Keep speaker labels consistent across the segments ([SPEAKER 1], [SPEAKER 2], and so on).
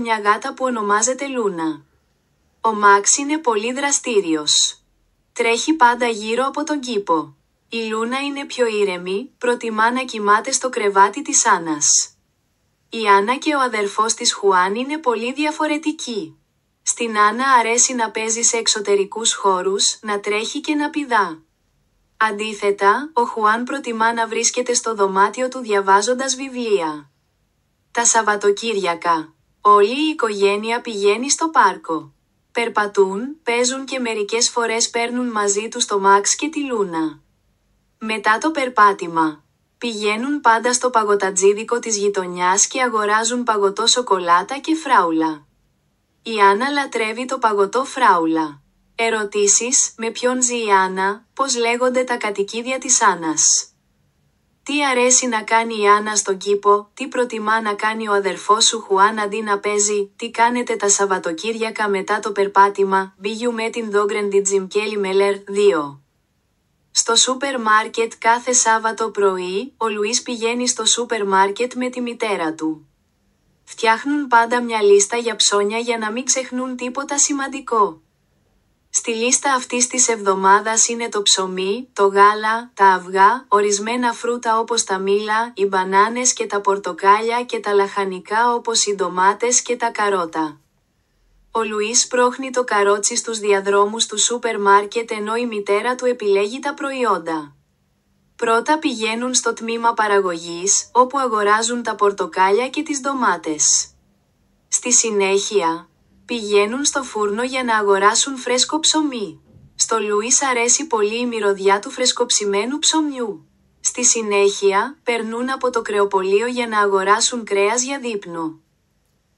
[SPEAKER 1] μια γάτα που ονομάζεται Λούνα. Ο Μαξ είναι πολύ δραστήριος. Τρέχει πάντα γύρω από τον κήπο. Η Λούνα είναι πιο ήρεμη, προτιμά να κοιμάται στο κρεβάτι της Άννας. Η Άννα και ο αδερφός της Χουάν είναι πολύ διαφορετικοί. Στην Άννα αρέσει να παίζει σε εξωτερικούς χώρους, να τρέχει και να πηδά. Αντίθετα, ο Χουάν προτιμά να βρίσκεται στο δωμάτιο του διαβάζοντας βιβλία. Τα Σαββατοκύριακα. Όλη η οικογένεια πηγαίνει στο πάρκο. Περπατούν, παίζουν και μερικές φορές παίρνουν μαζί τους το Μαξ και τη Λούνα. Μετά το περπάτημα, πηγαίνουν πάντα στο παγωτατζίδικο της γειτονιάς και αγοράζουν παγωτό σοκολάτα και φράουλα. Η Άννα λατρεύει το παγωτό φράουλα. Ερωτήσεις: με ποιον ζει η Άννα, πώς λέγονται τα κατοικίδια της Άννας. Τι αρέσει να κάνει η Άννα στον κήπο, τι προτιμά να κάνει ο αδερφός σου Χουάν αντί να παίζει, τι κάνετε τα Σαββατοκύριακα μετά το περπάτημα, μπίγιου με την δόγκρεν τη Τζιμκέλη Μελέρ 2. Στο σούπερ μάρκετ κάθε Σάββατο πρωί, ο Λουίς πηγαίνει στο σούπερ μάρκετ με τη μητέρα του. Φτιάχνουν πάντα μια λίστα για ψώνια για να μην ξεχνούν τίποτα σημαντικό. Στη λίστα αυτής της εβδομάδας είναι το ψωμί, το γάλα, τα αυγά, ορισμένα φρούτα όπως τα μήλα, οι μπανάνες και τα πορτοκάλια και τα λαχανικά όπως οι ντομάτες και τα καρότα. Ο Λουίς πρόχνει το καρότσι στους διαδρόμους του σούπερ μάρκετ ενώ η μητέρα του επιλέγει τα προϊόντα. Πρώτα πηγαίνουν στο τμήμα παραγωγής, όπου αγοράζουν τα πορτοκάλια και τις ντομάτες. Στη συνέχεια, πηγαίνουν στο φούρνο για να αγοράσουν φρέσκο ψωμί. Στο Λουίς αρέσει πολύ η μυρωδιά του φρεσκοψημένου ψωμιού. Στη συνέχεια, περνούν από το κρεοπωλείο για να αγοράσουν κρέας για δείπνο.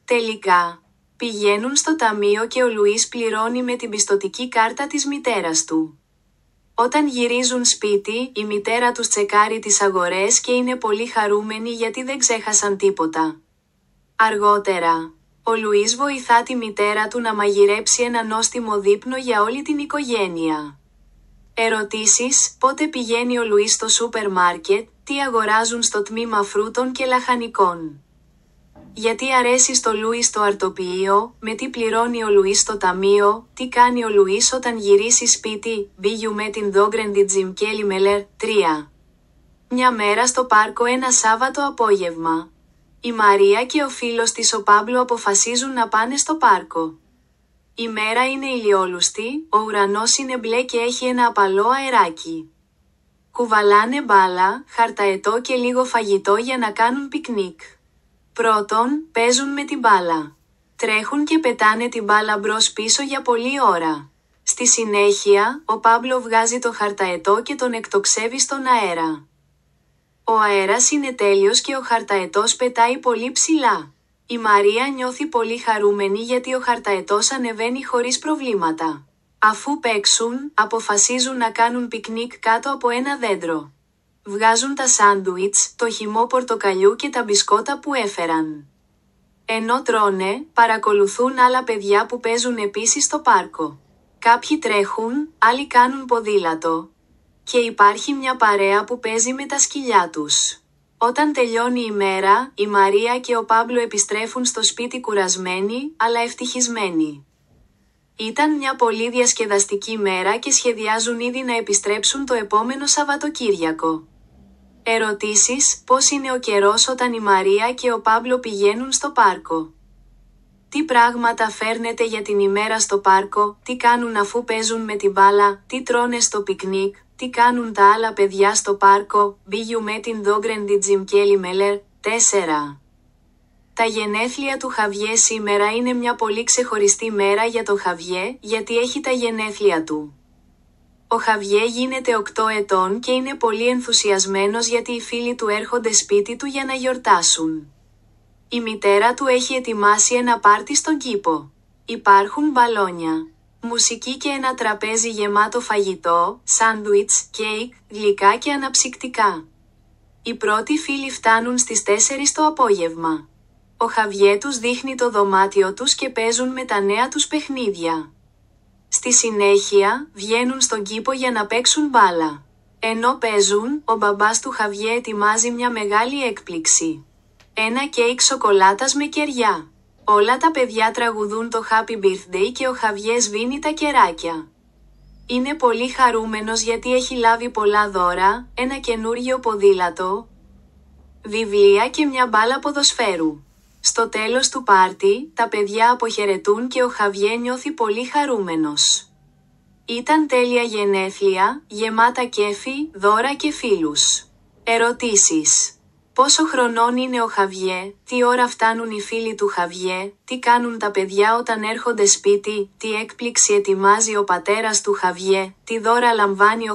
[SPEAKER 1] Τελικά, πηγαίνουν στο ταμείο και ο Λουίς πληρώνει με την πιστωτική κάρτα της μητέρας του. Όταν γυρίζουν σπίτι, η μητέρα τους τσεκάρει τις αγορές και είναι πολύ χαρούμενη γιατί δεν ξέχασαν τίποτα. Αργότερα, ο Λουίς βοηθά τη μητέρα του να μαγειρέψει ένα νόστιμο δείπνο για όλη την οικογένεια. Ερωτήσεις: πότε πηγαίνει ο Λουίς στο σούπερ μάρκετ, τι αγοράζουν στο τμήμα φρούτων και λαχανικών. Γιατί αρέσει στο Λουίς το αρτοποιείο, με τι πληρώνει ο Λουίς στο ταμείο, τι κάνει ο Λουίς όταν γυρίσει σπίτι, μπίγιου με την δόγκρεν τη Τζιμκέλη Μελέρ 3. Μια μέρα στο πάρκο ένα Σάββατο απόγευμα. Η Μαρία και ο φίλος της ο Πάμπλο αποφασίζουν να πάνε στο πάρκο. Η μέρα είναι ηλιόλουστη, ο ουρανός είναι μπλε και έχει ένα απαλό αεράκι. Κουβαλάνε μπάλα, χαρταετό και λίγο φαγητό για να κάνουν πικνίκ. Πρώτον, παίζουν με την μπάλα. Τρέχουν και πετάνε την μπάλα μπρος πίσω για πολλή ώρα. Στη συνέχεια, ο Πάμπλο βγάζει το χαρταετό και τον εκτοξεύει στον αέρα. Ο αέρας είναι τέλειος και ο χαρταετός πετάει πολύ ψηλά. Η Μαρία νιώθει πολύ χαρούμενη γιατί ο χαρταετός ανεβαίνει χωρίς προβλήματα. Αφού παίξουν, αποφασίζουν να κάνουν πικνίκ κάτω από ένα δέντρο. Βγάζουν τα σάντουιτς, το χυμό πορτοκαλιού και τα μπισκότα που έφεραν. Ενώ τρώνε, παρακολουθούν άλλα παιδιά που παίζουν επίσης στο πάρκο. Κάποιοι τρέχουν, άλλοι κάνουν ποδήλατο. Και υπάρχει μια παρέα που παίζει με τα σκυλιά τους. Όταν τελειώνει η μέρα, η Μαρία και ο Πάμπλο επιστρέφουν στο σπίτι κουρασμένοι, αλλά ευτυχισμένοι. Ήταν μια πολύ διασκεδαστική μέρα και σχεδιάζουν ήδη να επιστρέψουν το επόμενο Σαββατοκύριακο. Ερωτήσεις: πώς είναι ο καιρός όταν η Μαρία και ο Πάμπλο πηγαίνουν στο πάρκο. Τι πράγματα φέρνετε για την ημέρα στο πάρκο, τι κάνουν αφού παίζουν με την μπάλα, τι τρώνε στο πικνίκ, τι κάνουν τα άλλα παιδιά στο πάρκο, μπίγιου με την δόγκρεν τη Τζιμκέλη Μελέρ 4. Τα γενέθλια του Χαβιέ σήμερα είναι μια πολύ ξεχωριστή μέρα για το Χαβιέ, γιατί έχει τα γενέθλια του. Ο Χαβιέ γίνεται 8 ετών και είναι πολύ ενθουσιασμένος γιατί οι φίλοι του έρχονται σπίτι του για να γιορτάσουν. Η μητέρα του έχει ετοιμάσει ένα πάρτι στον κήπο. Υπάρχουν μπαλόνια, μουσική και ένα τραπέζι γεμάτο φαγητό, σάντουιτς, κέικ, γλυκά και αναψυκτικά. Οι πρώτοι φίλοι φτάνουν στις 4 το απόγευμα. Ο Χαβιέ τους δείχνει το δωμάτιο τους και παίζουν με τα νέα τους παιχνίδια. Στη συνέχεια, βγαίνουν στον κήπο για να παίξουν μπάλα. Ενώ παίζουν, ο μπαμπάς του Χαβιέ ετοιμάζει μια μεγάλη έκπληξη. Ένα κέικ σοκολάτας με κεριά. Όλα τα παιδιά τραγουδούν το Happy Birthday και ο Χαβιέ σβήνει τα κεράκια. Είναι πολύ χαρούμενος γιατί έχει λάβει πολλά δώρα, ένα καινούργιο ποδήλατο, βιβλία και μια μπάλα ποδοσφαίρου. Στο τέλος του πάρτι, τα παιδιά αποχαιρετούν και ο Χαβιέ νιώθει πολύ χαρούμενος. Ήταν τέλεια γενέθλια, γεμάτα κέφι, δώρα και φίλους. Ερωτήσεις. Πόσο χρονών είναι ο Χαβιέ, τι ώρα φτάνουν οι φίλοι του Χαβιέ, τι κάνουν τα παιδιά όταν έρχονται σπίτι, τι έκπληξη ετοιμάζει ο πατέρας του Χαβιέ, τι δώρα λαμβάνει ο